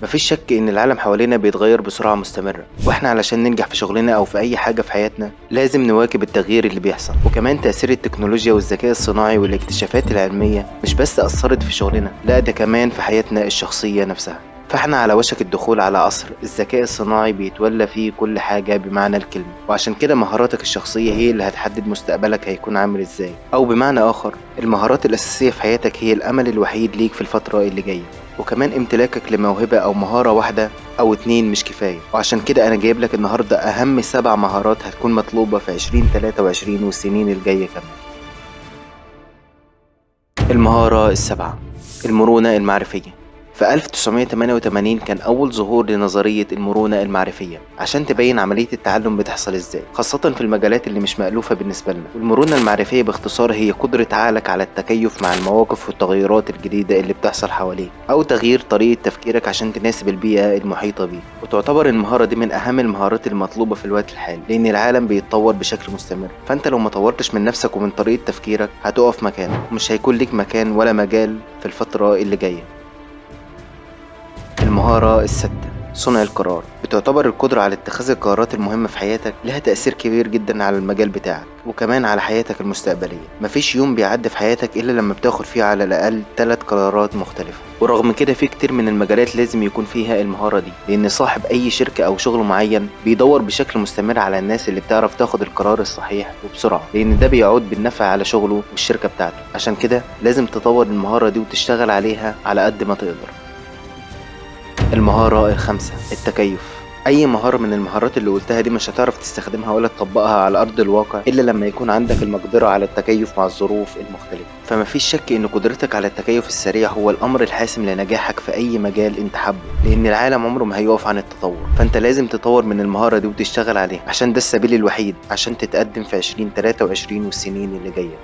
مفيش شك إن العالم حوالينا بيتغير بسرعة مستمرة، وإحنا علشان ننجح في شغلنا أو في أي حاجة في حياتنا لازم نواكب التغيير اللي بيحصل. وكمان تأثير التكنولوجيا والذكاء الصناعي والاكتشافات العلمية مش بس أثرت في شغلنا، لا ده كمان في حياتنا الشخصية نفسها. فاحنا على وشك الدخول على عصر الذكاء الصناعي بيتولى فيه كل حاجة بمعنى الكلمة، وعشان كده مهاراتك الشخصية هي اللي هتحدد مستقبلك هيكون عامل ازاي. او بمعنى اخر، المهارات الاساسية في حياتك هي الامل الوحيد ليك في الفترة اللي جاية. وكمان امتلاكك لموهبة او مهارة واحدة او اتنين مش كفاية، وعشان كده انا جايب لك النهاردة اهم 7 مهارات هتكون مطلوبة في 2023 والسنين الجاية كمان. المهارة السابعة، المرونة المعرفية. في 1988 كان أول ظهور لنظرية المرونة المعرفية عشان تبين عملية التعلم بتحصل إزاي، خاصة في المجالات اللي مش مألوفة بالنسبة لنا. والمرونة المعرفية باختصار هي قدرة عقلك على التكيف مع المواقف والتغيرات الجديدة اللي بتحصل حواليك، أو تغيير طريقة تفكيرك عشان تناسب البيئة المحيطة بيك. وتعتبر المهارة دي من أهم المهارات المطلوبة في الوقت الحالي، لأن العالم بيتطور بشكل مستمر. فأنت لو ما طورتش من نفسك ومن طريقة تفكيرك هتقف مكانك، ومش هيكون ليك مكان ولا مجال في الفترة اللي جاية. المهارة السادسة، صنع القرار. بتعتبر القدرة على اتخاذ القرارات المهمة في حياتك لها تأثير كبير جدا على المجال بتاعك وكمان على حياتك المستقبلية. مفيش يوم بيعدي في حياتك إلا لما بتاخد فيه على الأقل 3 قرارات مختلفة. ورغم كده في كتير من المجالات لازم يكون فيها المهارة دي، لأن صاحب أي شركة أو شغل معين بيدور بشكل مستمر على الناس اللي بتعرف تاخد القرار الصحيح وبسرعة، لأن ده بيعود بالنفع على شغله والشركة بتاعته. عشان كده لازم تطور المهارة دي وتشتغل عليها على قد ما تقدر. المهارة الخامسة، التكيف. أي مهارة من المهارات اللي قلتها دي مش هتعرف تستخدمها ولا تطبقها على أرض الواقع إلا لما يكون عندك المقدرة على التكيف مع الظروف المختلفة. فمفيش شك إن قدرتك على التكيف السريع هو الأمر الحاسم لنجاحك في أي مجال أنت حابه، لأن العالم عمره ما هيقف عن التطور. فأنت لازم تطور من المهارة دي وتشتغل عليها، عشان ده السبيل الوحيد عشان تتقدم في 2023 والسنين اللي جاية.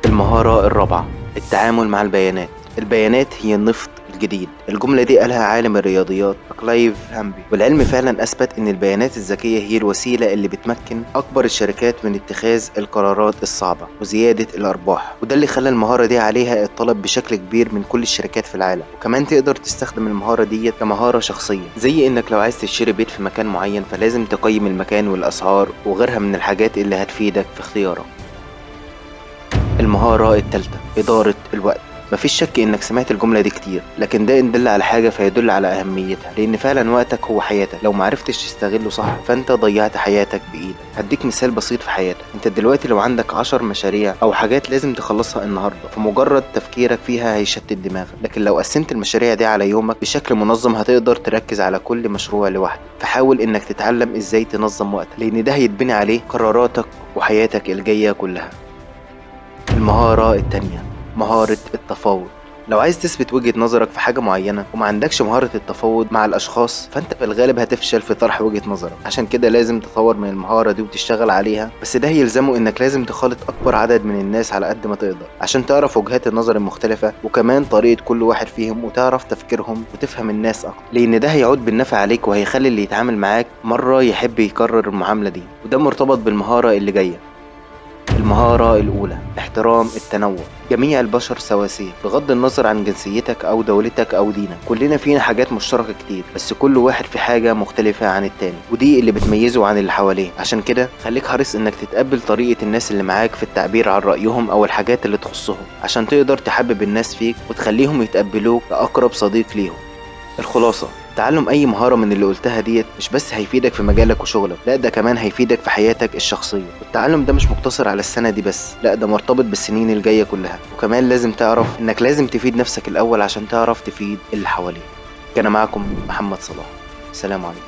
المهارة الرابعة، التعامل مع البيانات. البيانات هي النفط الجديد. الجملة دي قالها عالم الرياضيات كلايف هامبي، والعلم فعلا أثبت إن البيانات الذكية هي الوسيلة اللي بتمكن أكبر الشركات من اتخاذ القرارات الصعبة وزيادة الأرباح. وده اللي خلى المهارة دي عليها الطلب بشكل كبير من كل الشركات في العالم. وكمان تقدر تستخدم المهارة دي كمهارة شخصية، زي إنك لو عايز تشتري بيت في مكان معين فلازم تقيم المكان والأسعار وغيرها من الحاجات اللي هتفيدك في اختيارك. المهارة الثالثة، إدارة الوقت. مفيش شك انك سمعت الجملة دي كتير، لكن ده ان دل على حاجة فيدل على اهميتها، لان فعلا وقتك هو حياتك. لو معرفتش تستغله صح فانت ضيعت حياتك بايدك. هديك مثال بسيط في حياتك. انت دلوقتي لو عندك 10 مشاريع او حاجات لازم تخلصها النهاردة، فمجرد تفكيرك فيها هيشتت دماغك. لكن لو قسمت المشاريع دي على يومك بشكل منظم هتقدر تركز على كل مشروع لوحده. فحاول انك تتعلم ازاي تنظم وقتك، لان ده هيتبني عليه قراراتك وحياتك الجاية كلها. المهارة التانية، مهارة التفاوض. لو عايز تثبت وجهة نظرك في حاجة معينة وما عندكش مهارة التفاوض مع الأشخاص فأنت في الغالب هتفشل في طرح وجهة نظرك. عشان كده لازم تطور من المهارة دي وتشتغل عليها، بس ده يلزمه إنك لازم تخالط أكبر عدد من الناس على قد ما تقدر عشان تعرف وجهات النظر المختلفة وكمان طريقة كل واحد فيهم وتعرف تفكيرهم وتفهم الناس أكتر، لأن ده هيعود بالنفع عليك وهيخلي اللي يتعامل معاك مرة يحب يكرر المعاملة دي. وده مرتبط بالمهارة اللي جاية. المهارة الأولى، احترام التنوع. جميع البشر سواسية بغض النظر عن جنسيتك أو دولتك أو دينك. كلنا فينا حاجات مشتركة كتير، بس كل واحد في حاجة مختلفة عن التاني، ودي اللي بتميزه عن اللي حواليه. عشان كده خليك حريص إنك تتقبل طريقة الناس اللي معاك في التعبير عن رأيهم أو الحاجات اللي تخصهم، عشان تقدر تحبب الناس فيك وتخليهم يتقبلوك كأقرب صديق ليهم. الخلاصة، تعلم أي مهارة من اللي قلتها ديت مش بس هيفيدك في مجالك وشغلك، لا ده كمان هيفيدك في حياتك الشخصية. والتعلم ده مش مقتصر على السنة دي بس، لا ده مرتبط بالسنين الجاية كلها. وكمان لازم تعرف إنك لازم تفيد نفسك الأول عشان تعرف تفيد اللي حواليك. كان معكم محمد صلاح، سلام عليكم.